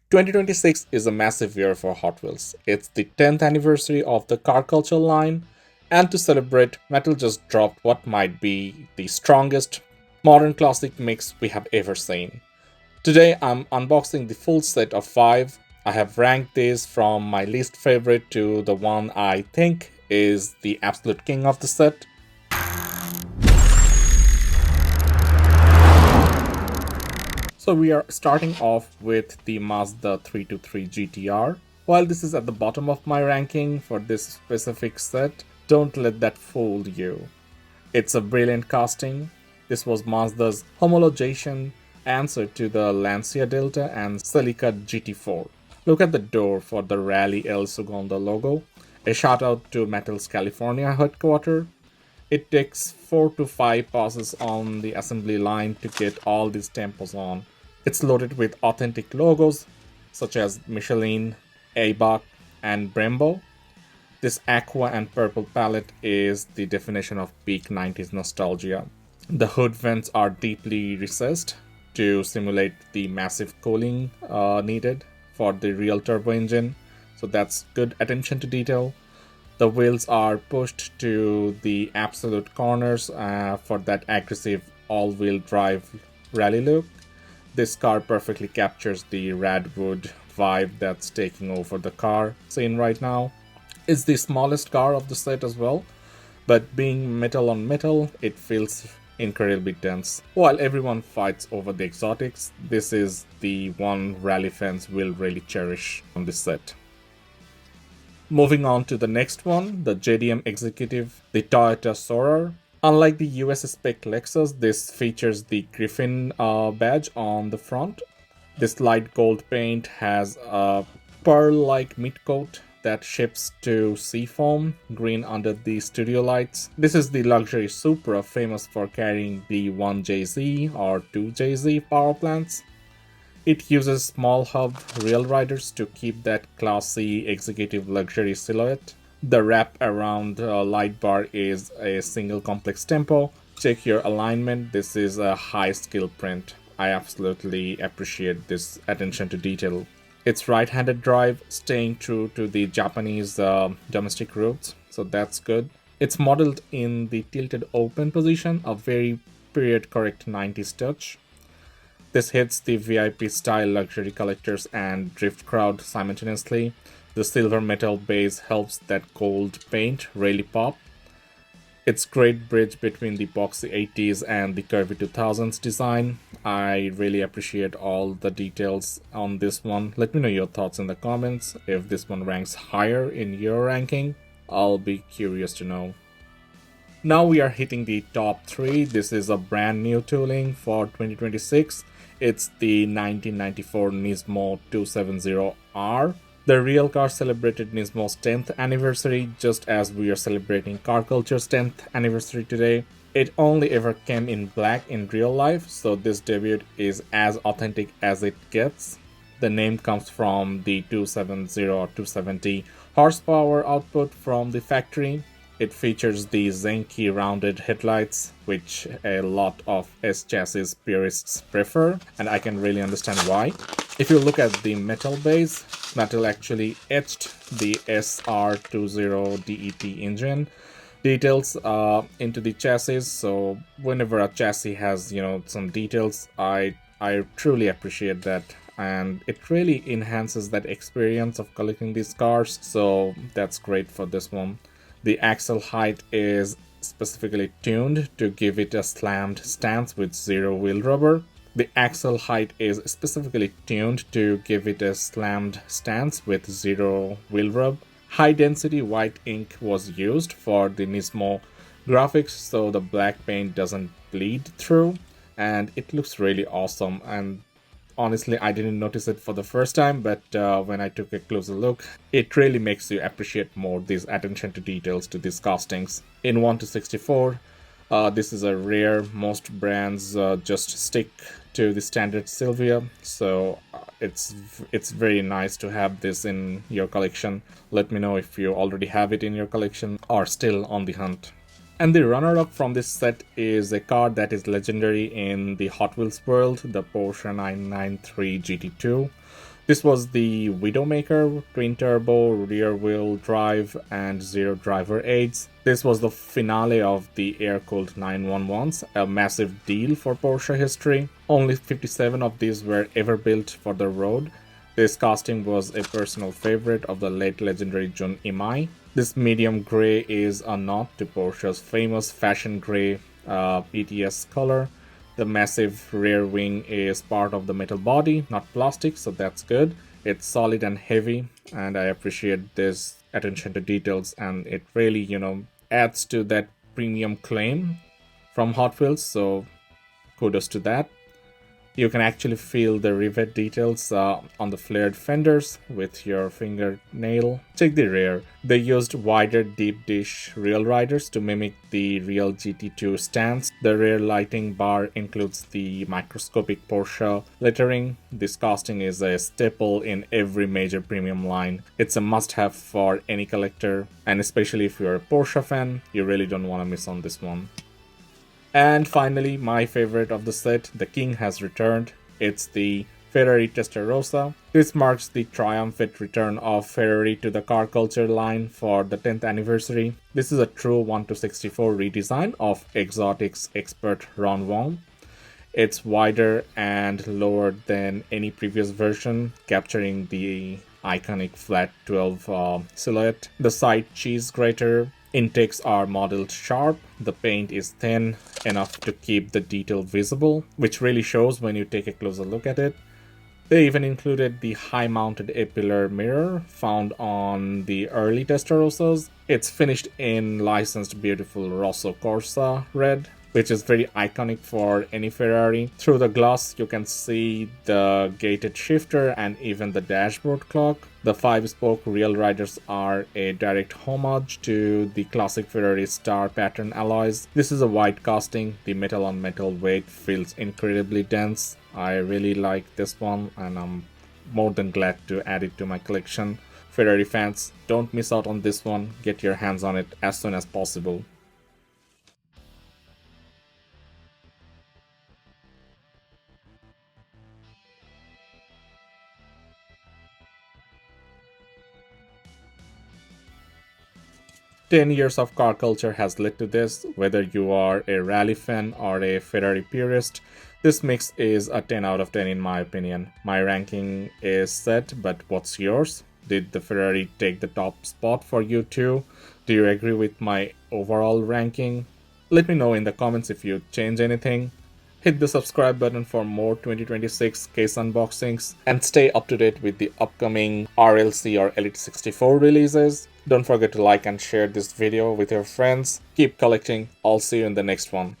2026 is a massive year for Hot Wheels. It's the 10th anniversary of the car culture line, and to celebrate, Mattel just dropped what might be the strongest modern classic mix we have ever seen. Today, I'm unboxing the full set of 5. I have ranked these from my least favorite to the one I think is the absolute king of the set. So we are starting off with the Mazda 323 GTR. While this is at the bottom of my ranking for this specific set, don't let that fool you. It's a brilliant casting. This was Mazda's homologation answer to the Lancia Delta and Celica GT4. Look at the door for the Rally El Segundo logo. A shout out to Mattel's California headquarters. It takes 4 to 5 passes on the assembly line to get all these tempos on. It's loaded with authentic logos such as Michelin, Eibach, and Brembo. This aqua and purple palette is the definition of peak 90s nostalgia. The hood vents are deeply recessed to simulate the massive cooling needed for the real turbo engine, so that's good attention to detail. The wheels are pushed to the absolute corners for that aggressive all-wheel drive rally look. This car perfectly captures the Radwood vibe that's taking over the car scene right now. It's the smallest car of the set as well, but being metal on metal, it feels incredibly dense. While everyone fights over the exotics, this is the one rally fans will really cherish on this set. Moving on to the next one, the JDM Executive, the Toyota Soarer. Unlike the US spec Lexus, this features the Griffin badge on the front. This light gold paint has a pearl-like mid coat that ships to seafoam green under the studio lights. This is the luxury Supra famous for carrying the 1JZ or 2JZ power plants. It uses small hub rail riders to keep that classy executive luxury silhouette. The wrap around light bar is a single complex tempo. Check your alignment. This is a high skill print. I absolutely appreciate this attention to detail. It's right-handed drive, staying true to the Japanese domestic roots, so that's good. It's modeled in the tilted open position, a very period correct 90s touch. This hits the VIP style luxury collectors and drift crowd simultaneously. The silver metal base helps that gold paint really pop. It's great bridge between the boxy 80s and the curvy 2000s design. I really appreciate all the details on this one. Let me know your thoughts in the comments. If this one ranks higher in your ranking, I'll be curious to know. Now we are hitting the top 3. This is a brand new tooling for 2026. It's the 1994 Nismo 270R. The real car celebrated Nismo's 10th anniversary, just as we are celebrating car culture's 10th anniversary today. It only ever came in black in real life, so this debut is as authentic as it gets. The name comes from the 270 or 270 horsepower output from the factory. It features the Zenki rounded headlights, which a lot of S-chassis purists prefer, and I can really understand why. If you look at the metal base, Mattel actually etched the SR20DET engine details into the chassis, so whenever a chassis has some details, I truly appreciate that, and it really enhances that experience of collecting these cars, so that's great for this one. The axle height is specifically tuned to give it a slammed stance with zero wheel rubber. The axle height is specifically tuned to give it a slammed stance with zero wheel rub. High density white ink was used for the Nismo graphics, so the black paint doesn't bleed through, and it looks really awesome. And honestly, I didn't notice it for the first time, but when I took a closer look, it really makes you appreciate more these attention to details to these castings. In 1 to 64, this is a rare. Most brands just stick to the standard Sylvia, so it's very nice to have this in your collection. Let me know if you already have it in your collection or still on the hunt. And the runner-up from this set is a car that is legendary in the Hot Wheels world, the Porsche 993 GT2. This was the Widowmaker, twin turbo, rear wheel drive, and zero driver aids. This was the finale of the air-cooled 911s, a massive deal for Porsche history. Only 57 of these were ever built for the road. This casting was a personal favorite of the late legendary Jun Imai. This medium grey is a nod to Porsche's famous fashion grey ETS color. The massive rear wing is part of the metal body, not plastic, so that's good. It's solid and heavy, and I appreciate this attention to details, and it really, adds to that premium claim from Hot Wheels, so kudos to that. You can actually feel the rivet details on the flared fenders with your fingernail. Check the rear. They used wider deep dish rail riders to mimic the real GT2 stance. The rear lighting bar includes the microscopic Porsche lettering. This casting is a staple in every major premium line. It's a must-have for any collector, and especially if you're a Porsche fan, you really don't want to miss on this one. And finally, my favorite of the set, the king has returned. It's the Ferrari Testarossa. This marks the triumphant return of Ferrari to the car culture line for the 10th anniversary. This is a true 1:64 redesign of exotics expert Ron Wong. It's wider and lower than any previous version, capturing the iconic flat 12 silhouette. The side cheese grater intakes are modeled sharp. The paint is thin enough to keep the detail visible, which really shows when you take a closer look at it. They even included the high-mounted A-pillar mirror found on the early Testarossas. It's finished in licensed beautiful Rosso Corsa red, which is very iconic for any Ferrari. Through the glass, you can see the gated shifter and even the dashboard clock. The 5-spoke rail riders are a direct homage to the classic Ferrari star pattern alloys. This is a white casting. The metal on metal weight feels incredibly dense. I really like this one, and I'm more than glad to add it to my collection. Ferrari fans, don't miss out on this one. Get your hands on it as soon as possible. Ten years of car culture has led to this. Whether you are a rally fan or a Ferrari purist, this mix is a 10 out of 10 in my opinion. My ranking is set, but what's yours? Did the Ferrari take the top spot for you too? Do you agree with my overall ranking? Let me know in the comments if you change anything. Hit the subscribe button for more 2026 case unboxings and stay up to date with the upcoming RLC or Elite 64 releases. Don't forget to like and share this video with your friends. Keep collecting. I'll see you in the next one.